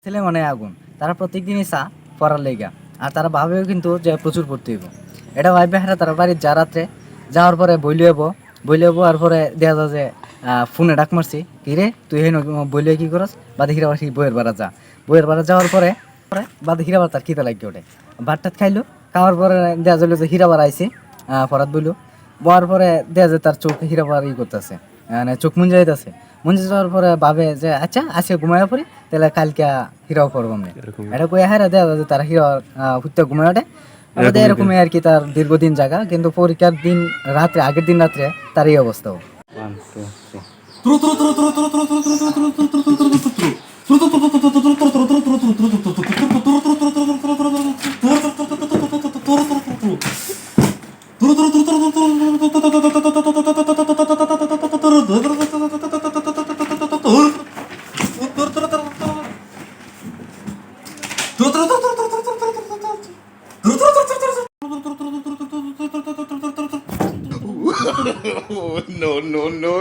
ছেলে মানে আগুন, তারা প্রত্যেক দিনই চা পড়ার লেগা। আর তারা ভাবেও কিন্তু যে প্রচুর পড়তে হইব, এটা ভাববে। হ্যাঁ, তারা বাড়ির যা রাত্রে যাওয়ার পরে বইলে হবো আর পরে দেখা যায় যে ফোনে ডাক মারছি, কি রে তুই হেন বইলে কি করস, বাদে হিরা বাসি বইয়ের বাড়া যা। বইয়ের বাড়া যাওয়ার পরে বাদে হিরা বার তার খিদা লাগবে ওঠে, ভাত টাত খাইলো। খাওয়ার পরে দেখা যাইলো যে হিরা বার আইসি, ফরাত বইলো। বয়ার পরে দেখা যায় তার চোখ হিরা বার করতেছে, মানে চোখ মুঞ্জা যাইতেছে। মুঞ্জে যাওয়ার পরে ভাবে যে আচ্ছা আজকে ঘুমাইয়া পড়ি, তাহলে কালকে হিরাও করবো আমরা। এটা কই হ্যাঁ দেখা যায় যে তারা হিরা হুত্যা ঘুমাই ওঠে। আমাদের এরকমই আর কি, তার দীর্ঘদিন জায়গা, কিন্তু পরীক্ষার দিন রাত্রে, আগের দিন রাত্রে তার এই অবস্থা। No, no, no.